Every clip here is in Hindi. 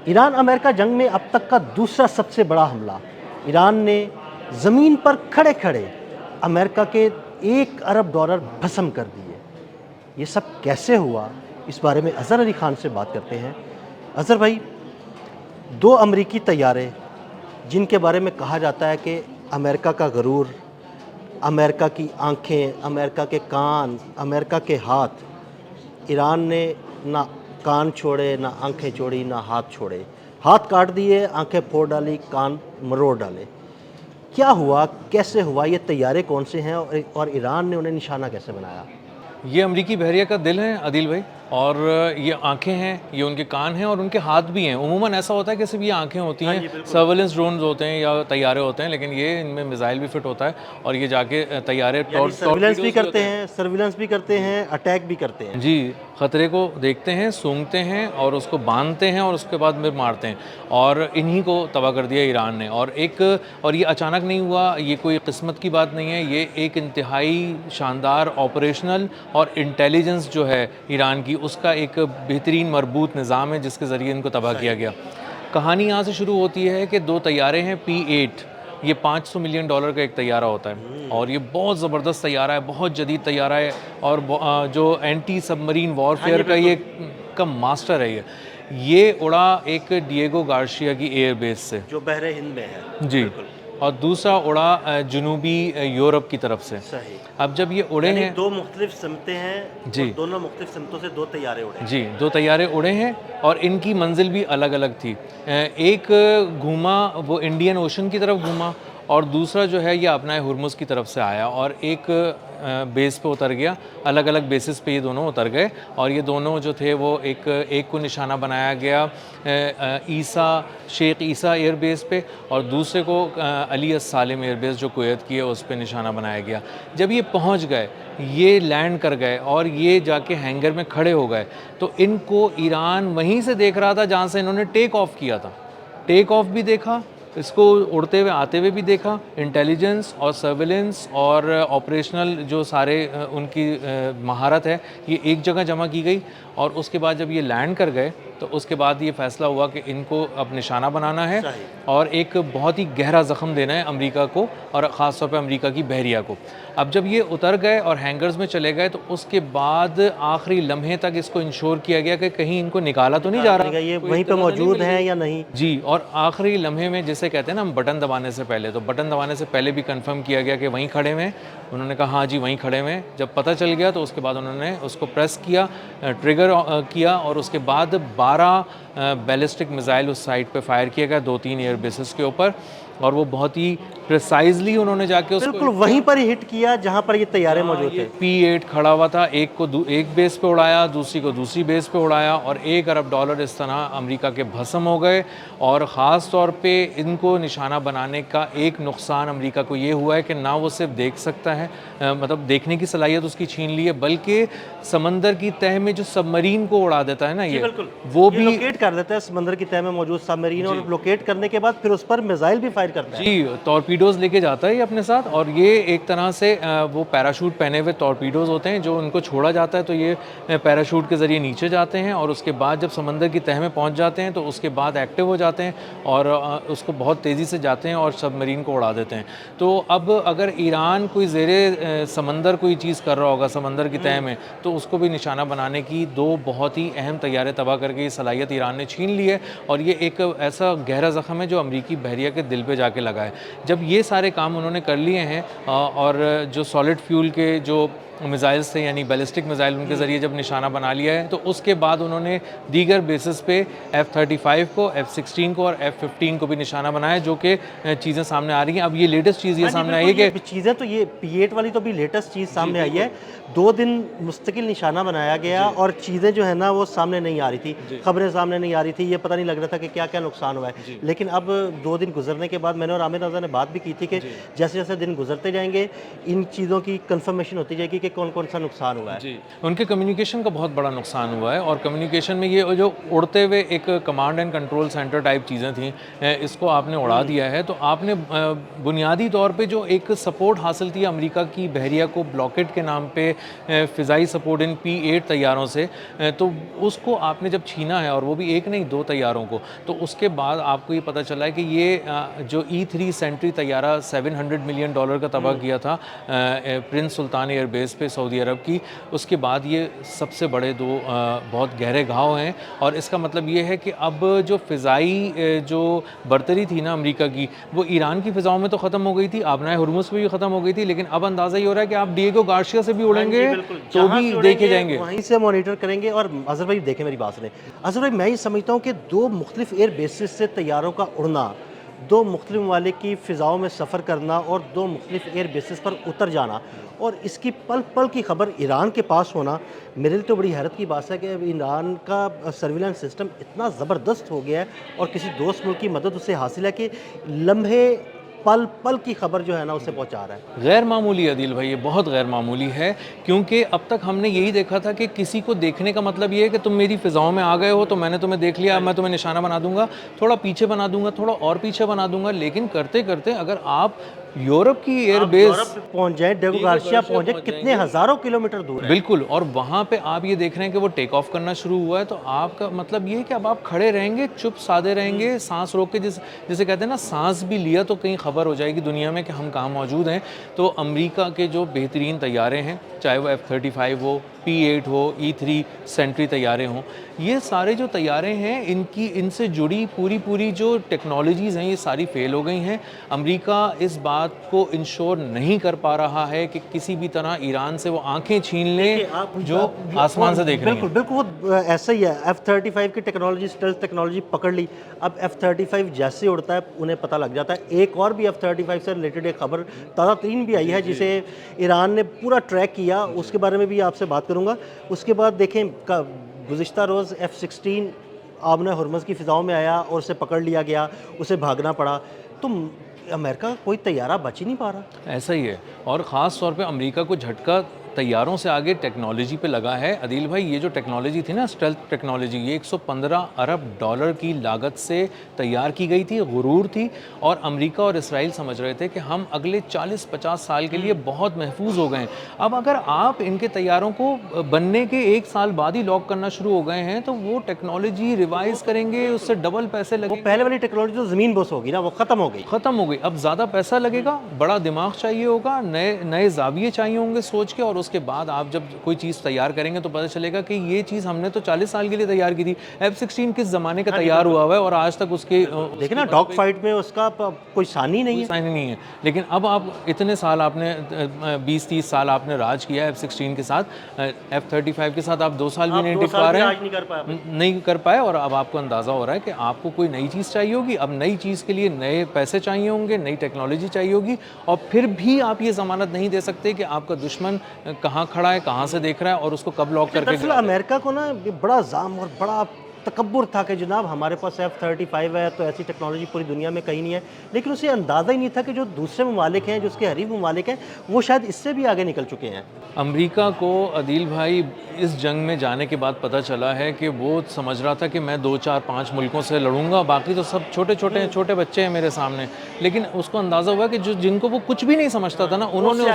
ईरान अमेरिका जंग में अब तक का दूसरा सबसे बड़ा हमला। ईरान ने ज़मीन पर खड़े खड़े अमेरिका के $1 अरब भस्म कर दिए। ये सब कैसे हुआ, इस बारे में अज़हर अली ख़ान से बात करते हैं। अज़हर भाई, 2 अमरीकी तैयारे जिनके बारे में कहा जाता है कि अमेरिका का गरूर, अमेरिका की आंखें, अमेरिका के कान, अमेरिका के हाथ, ईरान ने ना कान छोड़े, ना आंखें छोड़ी, ना हाथ छोड़े। हाथ काट दिए, आंखें फोड़ डाली, कान मरोड़ डाले। क्या हुआ, कैसे हुआ, ये तैयारे कौन से हैं और ईरान ने उन्हें निशाना कैसे बनाया? ये अमरीकी बहरिया का दिल है आदिल भाई, और ये आंखें हैं, ये उनके कान हैं और उनके हाथ भी हैं। उमूमन ऐसा होता है कि सिर्फ ये आंखें होती हैं, सर्वेलेंस ड्रोन्स होते हैं या तैयारे होते हैं, लेकिन ये इनमें मिसाइल भी फिट होता है और ये जाके तैयारे सर्विलेंस भी करते हैं, सर्विलेंस भी करते हैं, अटैक भी करते हैं। जी, ख़तरे को देखते हैं, सूंघते हैं और उसको बांधते हैं और उसके बाद में मारते हैं, और इन्हीं को तबाह कर दिया ईरान ने। और ये अचानक नहीं हुआ, ये कोई किस्मत की बात नहीं है, ये एक इंतहाई शानदार ऑपरेशनल और इंटेलिजेंस जो है ईरान की, उसका एक बेहतरीन मरबूत निज़ाम है जिसके ज़रिए इनको तबाह किया गया। कहानी यहाँ से शुरू होती है कि 2 तैयारे हैं P-8, ये $500 मिलियन का एक तैयारा होता है और ये बहुत ज़बरदस्त तैयारा है, बहुत जदीद तैयारा है, और जो एंटी सबमरीन वॉरफेयर का ये का मास्टर है। ये उड़ा एक डिएगो गार्शिया की एयर बेस से, जो बहरे हिंद में है। जी, और दूसरा उड़ा जनूबी यूरोप की तरफ से। सही। अब जब ये उड़े हैं, 2 मुख्तलिफ सिमतें हैं जी, और दोनों मुख्तलिफ सिमतों से 2 तैयारे उड़े। जी, 2 तैयारे उड़े हैं और इनकी मंजिल भी अलग अलग थी। एक घूमा वो इंडियन ओशन की तरफ घूमा, और दूसरा जो है ये अपना हुर्मुज़ की तरफ से आया और एक बेस पे उतर गया। अलग अलग बेसिस पे ये दोनों उतर गए, और ये दोनों जो थे वो एक को निशाना बनाया गया शेख ईसा एयर बेस पे, और दूसरे को अली सालिम एयर बेस जो कुवैत की है उस पे निशाना बनाया गया। जब ये पहुंच गए, ये लैंड कर गए और ये जाके हैंगर में खड़े हो गए, तो इनको ईरान वहीं से देख रहा था जहाँ से इन्होंने टेक ऑफ किया था। टेक ऑफ भी देखा, इसको उड़ते हुए आते हुए भी देखा। इंटेलिजेंस और सर्विलेंस और ऑपरेशनल जो सारे उनकी महारत है, ये एक जगह जमा की गई, और उसके बाद जब ये लैंड कर गए तो उसके बाद ये फ़ैसला हुआ कि इनको अब निशाना बनाना है और एक बहुत ही गहरा ज़ख्म देना है अमेरिका को, और ख़ास तौर पे अमेरिका की बहरिया को। अब जब ये उतर गए और हैंगर्स में चले गए, तो उसके बाद आखिरी लम्हे तक इसको इंश्योर किया गया कि कहीं इनको निकाला तो नहीं जा रहा, ये वहीं पे मौजूद हैं या नहीं। जी, और आखिरी लम्हे में जिसे कहते हैं ना हम बटन दबाने से पहले, तो बटन दबाने से पहले भी कंफर्म किया गया कि वहीं खड़े हुए हैं। उन्होंने कहा हाँ जी वहीं खड़े हुए हैं। जब पता चल गया तो उसके बाद उन्होंने उसको प्रेस किया, ट्रिगर किया, और उसके बाद 12 बैलिस्टिक मिसाइल उस साइट पे फायर किया गया 2-3 एयर बेसिस के ऊपर, और वो बहुत ही प्रिसाइजली उन्होंने जाके उसको बिल्कुल वहीं पर ही हिट किया जहां पर ये तैयारे मौजूद थे। P-8 खड़ा हुआ था, एक को एक बेस पे उड़ाया, दूसरी को दूसरी बेस पे उड़ाया, और $1 अरब इस तरह अमेरिका के भस्म हो गए। और ख़ास तौर पे इनको निशाना बनाने का एक नुकसान अमेरिका को ये हुआ है कि ना वो सिर्फ देख सकता है, मतलब देखने की सलाहियत उसकी छीन ली है, बल्कि समंदर की तह में जो सबमरीन को उड़ा देता है ना, ये वो भी लोकेट कर देता है समंदर की तह में मौजूद सबमरीन, और लोकेट करने के बाद फिर उस पर मिसाइल भी फायर करता है। जी, टॉर्पीडोज़ लेके जाता है ये अपने साथ, और ये एक तरह से वो पैराशूट पहने हुए टॉर्पीडोज़ होते हैं जो उनको छोड़ा जाता है, तो ये पैराशूट के ज़रिए नीचे जाते हैं और उसके बाद जब समंदर की तह में पहुंच जाते हैं तो उसके बाद एक्टिव हो जाते हैं और उसको बहुत तेज़ी से जाते हैं और सबमरीन को उड़ा देते हैं। तो अब अगर ईरान कोई ज़ेरे समंदर कोई चीज़ कर रहा होगा समंदर की तह में, तो उसको भी निशाना बनाने की 2 बहुत ही अहम तैयारे तबाह करके ये सलाहियत ईरान ने छीन ली है, और ये एक ऐसा गहरा ज़ख्म है जो अमरीकी बहरिया के दिल पे जाके लगा है। जब ये सारे काम उन्होंने कर लिए हैं, और जो सॉलिड फ्यूल के जो मिसाइल्स थे यानी बैलिस्टिक मिसाइल उनके ज़रिए जब निशाना बना लिया है, तो उसके बाद उन्होंने दीगर बेसिस पे F-35 को, F-16 को और F-15 को भी निशाना बनाया, जो कि चीज़ें सामने आ रही हैं। अब ये लेटेस्ट चीज़ ये सामने आई है कि चीज़ें तो ये P-8 वाली तो भी लेटेस्ट चीज़ सामने आई है। 2 दिन मुस्तकिल निशाना बनाया गया और चीज़ें जो है ना वो सामने नहीं आ रही थी, खबरें सामने नहीं आ रही थी, ये पता नहीं लग रहा था कि क्या क्या नुकसान हुआ है। लेकिन अब 2 दिन गुजरने के बाद मैंने और आमिर रज़ा ने बात भी की थी कि जैसे जैसे दिन गुजरते जाएंगे इन चीज़ों की कंफर्मेशन होती जाएगी कि के कौन कौन सा नुकसान हुआ है? जी, उनके कम्युनिकेशन का बहुत बड़ा नुकसान हुआ है। और कम्युनिकेशन में ये जो उड़ते हुए एक command and control centre type चीज़ें थी, इसको आपने उड़ा दिया है। तो आपने बुनियादी तौर पे जो एक सपोर्ट हासिल की अमेरिका की बहरिया को ब्लॉकेट के नाम पे, फ़िज़ाई सपोर्ट इन P-8 तैयारों से, तो उसको आपने जब छीना है, और वो भी एक नहीं 2 तैयारों को, तो उसके बाद आपको ये पता चला है कि ये जो E-3 सेंट्री तैयारा $700 मिलियन का तबाह किया था प्रिंस सुल्तान एयरबेस पे सऊदी अरब की, उसके बाद ये सबसे बड़े 2 बहुत गहरे घाव हैं। और इसका मतलब ये है कि अब जो फ़िज़ाई जो बर्तरी थी ना अमेरिका की, वो ईरान की फ़िज़ाओं में तो ख़त्म हो गई थी, आबनाए हुर्मुज़ पे भी ख़त्म हो गई थी, लेकिन अब अंदाज़ा ये हो रहा है कि आप डिएगो गार्सिया से भी उड़ेंगे तो भी देखे जाएंगे, वहीं से मॉनिटर करेंगे। और अजहर भाई देखें मेरी बात सुने, अजहर भाई मैं ये समझता हूँ कि 2 मुख्तलिफ एयर बेसिस से तैयारों का उड़ना, 2 मुख्तलिफ ममालिक की फ़िज़ाओं में सफ़र करना और 2 मुख्तलिफ एयर बेसिस पर उतर जाना, और इसकी पल पल की खबर ईरान के पास होना, मेरे लिए तो बड़ी हैरत की बात है कि अब ईरान का सर्विलेंस सिस्टम इतना ज़बरदस्त हो गया है और किसी दोस्त मुल्क की मदद उससे हासिल है कि लम्हे पल पल की खबर जो है ना उसे पहुंचा रहा है। गैर मामूली अदिल भाई, ये बहुत गैर मामूली है, क्योंकि अब तक हमने यही देखा था कि किसी को देखने का मतलब ये है कि तुम मेरी फ़िज़ाओं में आ गए हो तो मैंने तुम्हें देख लिया, अब मैं तुम्हें निशाना बना दूंगा, थोड़ा पीछे बना दूंगा, थोड़ा और पीछे बना दूंगा। लेकिन करते करते अगर आप यूरोप की एयरबेस पहुंच जाए, डिएगो गार्सिया पहुंच जाए, कितने हज़ारों किलोमीटर दूर है। बिल्कुल, और वहाँ पे आप ये देख रहे हैं कि वो टेक ऑफ करना शुरू हुआ है, तो आपका मतलब ये है कि अब आप खड़े रहेंगे, चुप साधे रहेंगे, सांस रोक के, जिसे कहते हैं ना, सांस भी लिया तो कहीं खबर हो जाएगी दुनिया में कि हम कहाँ मौजूद हैं। तो अमेरिका के जो बेहतरीन तैयारे हैं, चाहे वो F-35 हो, P-8 हो, E-3 सेंट्री तैयारे हों, ये सारे जो तैयारे हैं, इनसे जुड़ी पूरी जो टेक्नोलॉजीज़ हैं, ये सारी फेल हो गई हैं। अमेरिका इस बात को इंश्योर नहीं कर पा रहा है कि किसी भी तरह ईरान से वो आंखें छीन ले जो आसमान से देख रही हैं। बिल्कुल वो ऐसा ही है। F-35 की टेक्नोलॉजी, स्टेल्थ टेक्नोलॉजी पकड़ ली। अब F-35 जैसे उड़ता है उन्हें पता लग जाता है। एक और भी F-35 से रिलेटेड एक खबर ताज़ा तरीन भी आई है जिसे ईरान ने पूरा ट्रैक किया, उसके बारे में भी आपसे बात करूँगा। उसके बाद देखें, गुज़िश्ता रोज़ F-16 आबना हुर्मुज़ की फ़िज़ाओं में आया और उसे पकड़ लिया गया, उसे भागना पड़ा। तो अमेरिका का कोई तैयारा बच ही नहीं पा रहा। ऐसा ही है, और ख़ास तौर पे अमेरिका को झटका तैयारों से आगे टेक्नोलॉजी पे लगा है। अदील भाई, ये जो टेक्नोलॉजी थी ना, स्टेल्थ टेक्नोलॉजी, ये $115 अरब की लागत से तैयार की गई थी, गुरूर थी। और अमेरिका और इसराइल समझ रहे थे कि हम अगले 40-50 साल के लिए बहुत महफूज हो गए हैं। अब अगर आप इनके तैयारों को बनने के 1 साल बाद ही लॉक करना शुरू हो गए हैं, तो वो टेक्नोलॉजी रिवाइज करेंगे, उससे डबल पैसे वो लगेंगे। पहले वाली टेक्नोलॉजी तो ज़मीन बोस होगी ना, वो ख़त्म हो गई। ख़त्म हो गई। अब ज़्यादा पैसा लगेगा, बड़ा दिमाग चाहिए होगा, नए ज़ाविये चाहिए होंगे सोच के, और उसके बाद आप जब कोई चीज़ तैयार करेंगे तो पता चलेगा कि ये चीज़ हमने तो 40 साल के लिए तैयार की थी। F-16 किस ज़माने का तैयार हुआ है और आज तक उसके देखिए ना, डॉग फाइट में उसका कोई सानी नहीं है। साइन नहीं है। लेकिन अब आप इतने साल आपने 20-30 साल आपने राज किया F-16 के साथ, F-35 के साथ आप 2 साल भी नहीं टिक पा रहे हैं, नहीं कर पाए। और अब आपको अंदाज़ा हो रहा है कि आपको कोई नई चीज़ चाहिए होगी। अब नई चीज़ के लिए नए पैसे चाहिए होंगे, नई टेक्नोलॉजी चाहिए होगी, और फिर भी आप ये ज़मानत नहीं दे सकते कि आपका दुश्मन कहाँ खड़ा है, कहाँ से देख रहा है और उसको कब लॉक करके। दरअसल अमेरिका को ना बड़ा जाम और बड़ा तकब्बुर था कि जनाब हमारे पास F-35 है तो ऐसी टेक्नोलॉजी पूरी दुनिया में कहीं नहीं है। लेकिन उसे अंदाज़ा ही नहीं था कि जो दूसरे ममालिक हैं, जो उसके हरीफ ममालिक हैं, वो शायद इससे भी आगे निकल चुके हैं। अमेरिका को अदील भाई इस जंग में जाने के बाद पता चला है कि वो समझ रहा था कि मैं 2-4-5 मुल्कों से लड़ूंगा, बाकी तो सब छोटे बच्चे हैं मेरे सामने। लेकिन उसको अंदाज़ा हुआ कि जो जिनको वो कुछ भी नहीं समझता था ना, उन्होंने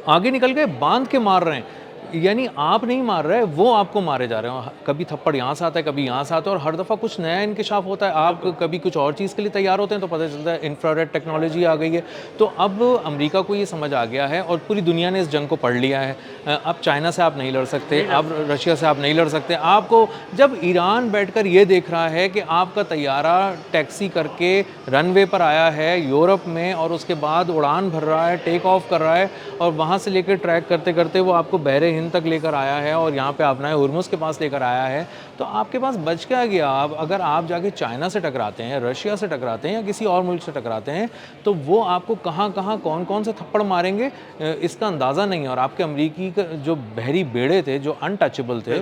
आगे निकल गए, बांध के मार रहे हैं। यानी आप नहीं मार रहे, वो आपको मारे जा रहे हैं। कभी थप्पड़ यहाँ से आता है, कभी यहाँ से आता है, और हर दफ़ा कुछ नया इंकिशाफ होता है। आप कभी कुछ और चीज़ के लिए तैयार होते हैं तो पता चलता है इंफ्रारेड टेक्नोलॉजी आ गई है। तो अब अमेरिका को ये समझ आ गया है और पूरी दुनिया ने इस जंग को पढ़ लिया है। अब चाइना से आप नहीं लड़ सकते, अब रशिया से आप नहीं लड़ सकते। आपको जब ईरान बैठकर ये देख रहा है कि आपका तैयारा टैक्सी करके रनवे पर आया है यूरोप में, और उसके बाद उड़ान भर रहा है, टेक ऑफ कर रहा है, और वहाँ से लेकर ट्रैक करते करते वो आपको बहरे हिंद तक लेकर आया है और यहाँ पे आबनाए हुर्मुज़ के पास लेकर आया है, तो आपके पास बच क्या गया? अब अगर आप जाके चाइना से टकराते हैं, रशिया से टकराते हैं या किसी और मुल्क से टकराते हैं, तो वो आपको कहाँ कौन से थप्पड़ मारेंगे इसका अंदाज़ा नहीं है। और आपके अमरीकी जो बहरी बेड़े थे, जो अनटचेबल थे,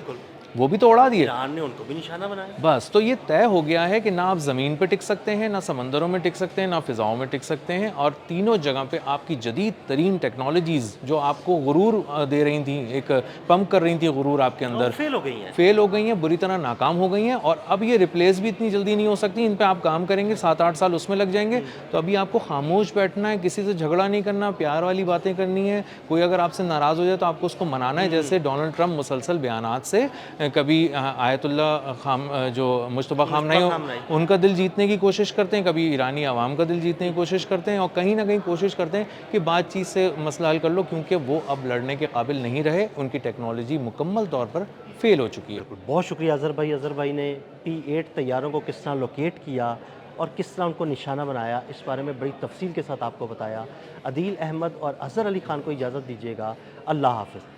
वो भी तो उड़ा दिए। ईरान ने उनको भी निशाना बनाया। बस तो ये तय हो गया है कि ना आप ज़मीन पे टिक सकते हैं, ना समंदरों में टिक सकते हैं, ना फ़िज़ाओं में टिक सकते हैं, और तीनों जगह पे आपकी जदीद तरीन टेक्नोलॉजीज़ जो आपको गुरूर दे रही थी, एक पंप कर रही थी गुरूर आपके अंदर, फेल हो गई हैं। फेल हो गई हैं, बुरी तरह नाकाम हो गई हैं, और अब ये रिप्लेस भी इतनी जल्दी नहीं हो सकती। इन पे आप काम करेंगे, 7-8 साल उसमें लग जाएंगे। तो अभी आपको खामोश बैठना है, किसी से झगड़ा नहीं करना, प्यार वाली बातें करनी है। कोई अगर आपसे नाराज़ हो जाए तो आपको उसको मनाना है, जैसे डोनाल्ड ट्रंप मुसलसल बयानात से कभी आयतुल्ला जो मुस्तफ़ा खामनेई उनका दिल जीतने की कोशिश करते हैं, कभी ईरानी आवाम का दिल जीतने की कोशिश करते हैं, और कहीं ना कहीं कोशिश करते हैं कि बातचीत से मसला हल कर लो, क्योंकि वो अब लड़ने के काबिल नहीं रहे, उनकी टेक्नोलॉजी मुकम्मल तौर पर फेल हो चुकी है। बहुत शुक्रिया अज़हर भाई। अज़हर भाई ने P-8 तैयारों को किस तरह लोकेट किया और किस तरह उनको निशाना बनाया, इस बारे में बड़ी तफसील के साथ आपको बताया। अदील अहमद और अज़हर अली ख़ान को इजाज़त दीजिएगा। अल्लाह हाफ़िज़।